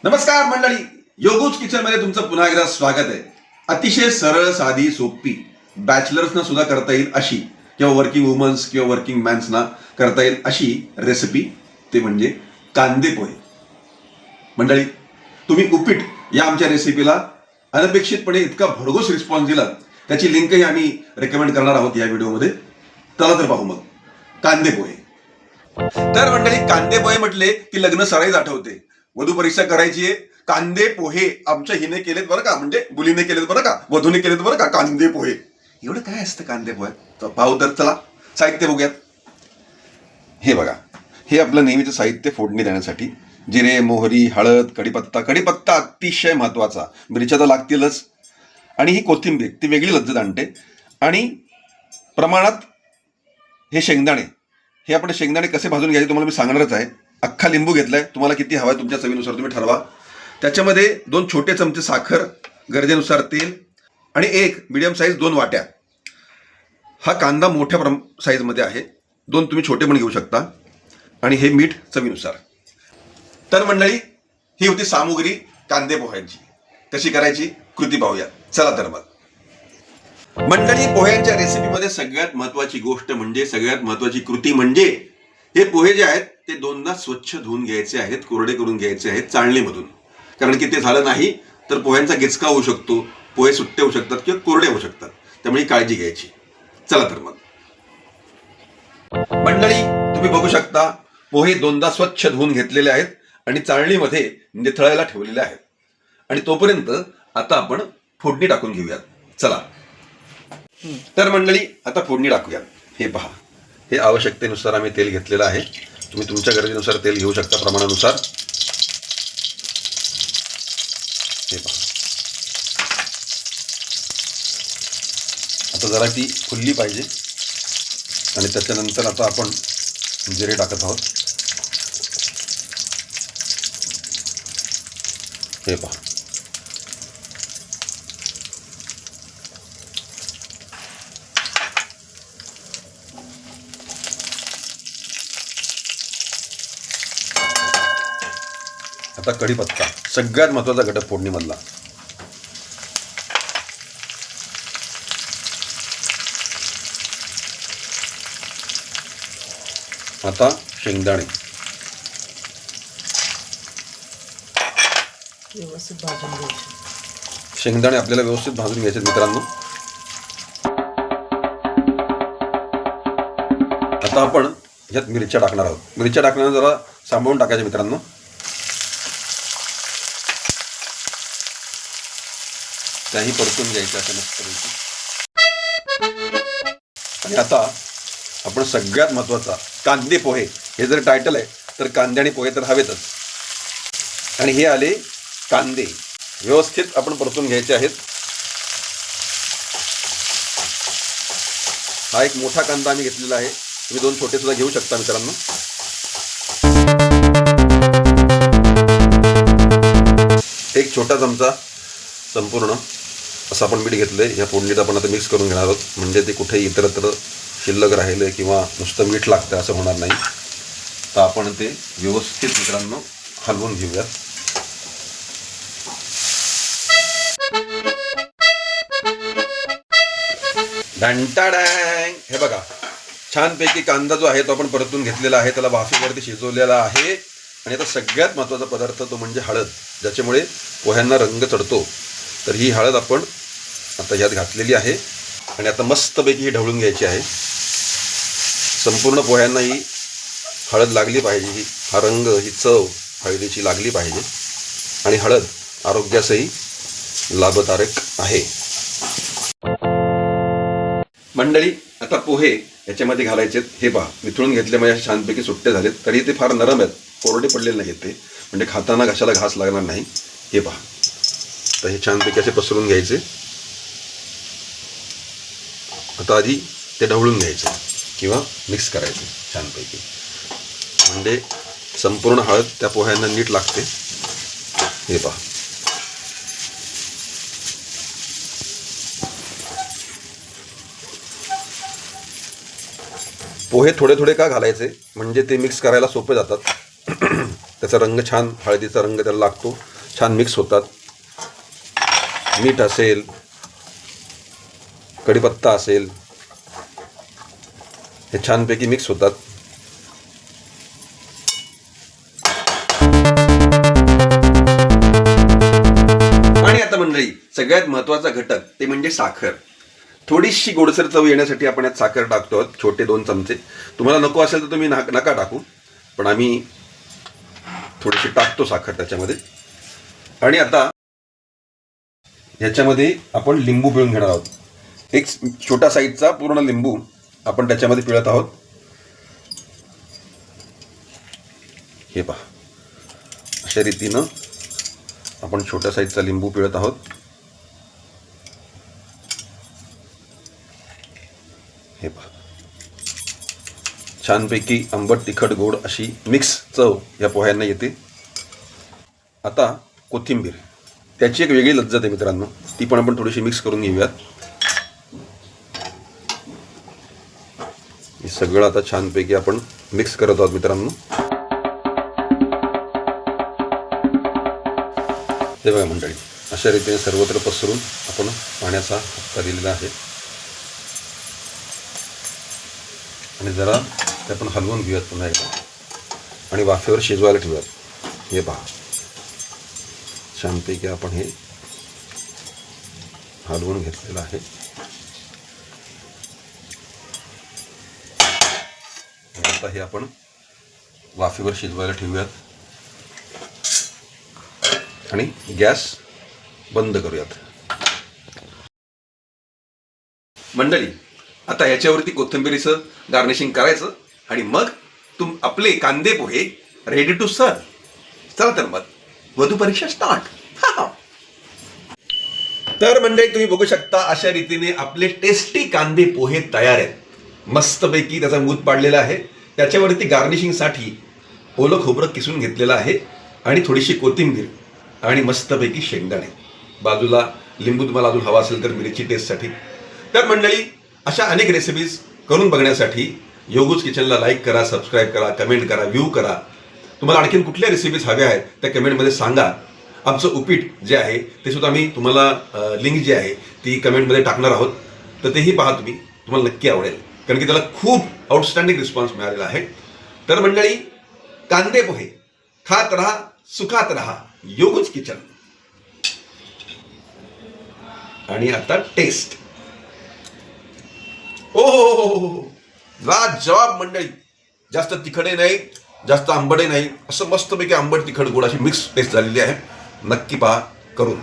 नमस्कार मंडळी, योगूज किचन मध्ये तुमचं पुन्हा एकदा स्वागत आहे. अतिशय सरळ, साधी, सोपी, बॅचलर्सना सुद्धा करता येईल अशी, किंवा वर्किंग वुमन्स किंवा वर्किंग मॅन्सना करता येईल अशी रेसिपी, ते म्हणजे कांदे पोहे. मंडळी, तुम्ही उपीट या आमच्या रेसिपीला अनपेक्षितपणे इतका भरघोस रिस्पॉन्स दिला, त्याची लिंकही आम्ही रेकमेंड करणार आहोत या व्हिडिओमध्ये. चला तर पाहू मग कांदे पोहे. तर मंडळी, कांदे पोहे म्हटले की लग्न सराईच आठवते. वधू परीक्षा करायची आहे, कांदे पोहे आमच्या हिने केलेत बरं का, म्हणजे मुलीने केलेत बरं का, वधूने केलेत बरं का कांदे पोहे. एवढं काय असतं कांदे पोहे? तर पाहू तर चला, साहित्य बघूयात. हे बघा, हे आपलं नेहमीचं साहित्य फोडणी देण्यासाठी जिरे, मोहरी, हळद, कढीपत्ता. कढीपत्ता अतिशय महत्वाचा, मिरच्या तर लागतीलच, आणि ही कोथिंबीर ती वेगळी लज्जत आणते. आणि प्रमाणात हे शेंगदाणे, हे आपण शेंगदाणे कसे भाजून घ्यायचे तुम्हाला मी सांगणारच आहे. अख्खा लिंबू घेतलाय, तुम्हाला किती हवाय तुमच्या चवीनुसार तुम्ही ठरवा. त्याच्यामध्ये 2 छोटे चमचे साखर, गरजेनुसार तेल, आणि एक मीडियम साईज 2 वाट्या. हा कांदा मोठ्या साईजमध्ये आहे, 2 तुम्ही छोटे पण घेऊ शकता. आणि हे मीठ चवीनुसार. तर मंडळी, ही होती सामुग्री कांदे पोह्यांची. कशी करायची कृती पाहूया. चला तर मग. मंडळी, पोह्यांच्या रेसिपीमध्ये सगळ्यात महत्वाची गोष्ट म्हणजे, सगळ्यात महत्वाची कृती म्हणजे, हे पोहे जे आहेत ते 2दा स्वच्छ धुवून घ्यायचे आहेत, कोरडे करून घ्यायचे आहेत चाळणीमधून. कारण की ते झालं नाही तर पोह्यांचा गिचका होऊ शकतो, पोहे सुट्टे होऊ शकतात किंवा कोरडे होऊ शकतात. त्यामुळे काळजी घ्यायची. चला तर मग. मंडळी, तुम्ही बघू शकता पोहे 2दा स्वच्छ धुवून घेतलेले आहेत आणि चाळणीमध्ये निथळायला ठेवलेले आहेत. आणि तोपर्यंत आता आपण फोडणी टाकून घेऊयात. चला तर मंडळी, आता फोडणी टाकूयात. हे पहा, हे आवश्यकतेनुसार आम्ही तेल घेतलेलं आहे. तुम्ही तुमच्या गरजेनुसार तेल घेऊ शकता, प्रमाणानुसार. हे पहा, आता जरा ती फुलली पाहिजे. आणि त्याच्यानंतर आता आपण जिरे टाकत आहोत. हे पहा, आता कढीपत्ता, सगळ्यात महत्वाचा घटक फोडणीमधला. आता शेंगदाणे व्यवस्थित भाजून घ्यायचे. शेंगदाणे आपल्याला व्यवस्थित भाजून घ्यायचे मित्रांनो. आता आपण ह्यात मिरच्या टाकणार आहोत. मिरच्या टाकण्याला जरा सांभाळून टाकायचे मित्रांनो. त्याही परतून घ्यायचं असं मस्तपैकी. आणि आता आपण सगळ्यात महत्वाचा, कांदे पोहे, हे जर टायटल आहे तर कांदे आणि पोहे तर हवेतच. आणि हे आले कांदे, व्यवस्थित आपण परतून घ्यायचे आहेत. हा एक मोठा कांदा आम्ही घेतलेला आहे, तुम्ही 2 छोटे सुद्धा घेऊ शकता मित्रांनो. एक छोटा चमचा संपूर्ण असं आपण मीठ घेतलंय. ह्या फोडणीत आपण आता मिक्स करून घेणार आहोत, म्हणजे ते कुठेही इतरत्र शिल्लक राहिलं किंवा नुसतं मीठ लागतं असं होणार नाही. तर आपण ते व्यवस्थित मित्रांनो हलवून घेऊयात. घंटाडँग, हे बघा, छानपैकी कांदा जो आहे तो आपण परतून घेतलेला आहे, त्याला वाफेवरती शिजवलेला आहे. आणि आता सगळ्यात महत्त्वाचा पदार्थ तो म्हणजे हळद, ज्याच्यामुळे पोह्यांना रंग चढतो. तर ही हळद आपण आता ह्यात घातलेली आहे. आणि आता मस्तपैकी ही ढवळून घ्यायची आहे. संपूर्ण पोह्यांना ही हळद लागली पाहिजे. हा रंग, ही चव हळदीची लागली पाहिजे. आणि हळद आरोग्यासही लाभदायक आहे. मंडळी, आता पोहे याच्यामध्ये घालायचे. हे पहा, मिसळून घेतल्यामुळे छानपैकी सुट्टे झालेत. तरी ते फार नरम आहेत, कोरडे पडलेले नाहीत ते, म्हणजे खाताना घशाला घास लागणार नाही. हे पहा, तर हे छानपैकी असे पसरून घ्यायचे. आता आधी ते ढवळून घ्यायचे किंवा मिक्स करायचे छानपैकी, म्हणजे संपूर्ण हळद त्या पोह्यांना नीट लागते. हे पहा, पोहे थोडे थोडे का घालायचे, म्हणजे ते मिक्स करायला सोपे जातात. त्याचा रंग छान, हळदीचा रंग त्याला लागतो छान मिक्स होतात. मीठ असेल, कढीपत्ता असेल, हे छानपैकी मिक्स होतात. आणि आता मंडळी सगळ्यात महत्त्वाचा घटक ते म्हणजे साखर. थोडीशी गोडसर चव येण्यासाठी आपण यात साखर टाकतो आहोत, छोटे 2 चमचे. तुम्हाला नको असेल तर तुम्ही नका टाकू, पण आम्ही थोडीशी टाकतो साखर त्याच्यामध्ये. आणि आता ह्याच्यामध्ये आपण लिंबू पिळून घेणार आहोत. एक छोटा साईजचा पूर्ण लिंबू आपण त्याच्यामध्ये पिळत आहोत. हे पहा, अशा रीतीनं आपण छोट्या साईजचा लिंबू पिळत आहोत. हे पहा, छानपैकी आंबट तिखट गोड अशी मिक्स चव या पोह्यांना येते. आता कोथिंबीर, त्याची एक वेगळी लज्जत आहे मित्रांनो, ती पण आपण थोडीशी मिक्स करून घेऊयात. हे सगळं आता छानपैकी आपण मिक्स करत आहोत मित्रांनो. ते बघा मंडळी, अशा रीतीने सर्वत्र पसरून आपण पाण्याचा हप्ता दिलेला आहे. आणि जरा ते आपण हलवून घेऊयात पुन्हा एकदा आणि वाफेवर शिजवायला ठेवूयात. हे पहा, छानपैकी आपण हे हलवून घेतलेलं आहे. आता हे आपण वाफेवर शिजवायला ठेवूयात आणि गॅस बंद करूयात. मंडळी, आता याच्यावरती कोथिंबीरीचं गार्निशिंग करायचं आणि मग आपले कांदे पोहे रेडी टू सर्व. चला तर मग वधू परीक्षा स्टार्ट. तर मंडळी तुम्ही बघू शकता अशा रीतीने आपले टेस्टी कांदे पोहे तयार आहेत. मस्तपैकी त्याचा मूत पाडलेला आहे. त्याच्यावरती गार्निशिंगसाठी ओलं खोबरं किसून घेतलेलं आहे आणि थोडीशी कोथिंबीर आणि मस्तपैकी शेंगदाणे. बाजूला लिंबू तुम्हाला अजून हवा असेल तर मिरची टेस्टसाठी. तर मंडळी, अशा अनेक रेसिपीज करून बघण्यासाठी योगूज किचनला लाईक करा, सबस्क्राईब करा, कमेंट करा, व्ह्यू करा. तुम्हाला आणखीन कुठल्या रेसिपीज हव्या आहेत त्या कमेंटमध्ये सांगा. आमचं उपीट जे आहे ते सुद्धा मी तुम्हाला लिंक जी आहे ती कमेंटमध्ये टाकणार आहोत, तर तेही पहा तुम्ही, तुम्हाला नक्की आवडेल, कारण की त्याला खूप आउटस्टँडिंग रिस्पॉन्स मिळालेला आहे. तर मंडळी, कांदे पोहे खात रहा, सुखात रहा, योगूज किचन. आणि आता टेस्ट. ओ हो, लाजवाब मंडळी. जास्त तिखटही नाही, जास्त आंबटही नाही, असं मस्तपैकी आंबट तिखट गोड अशी मिक्स टेस्ट झालेली आहे. नक्की पहा करून.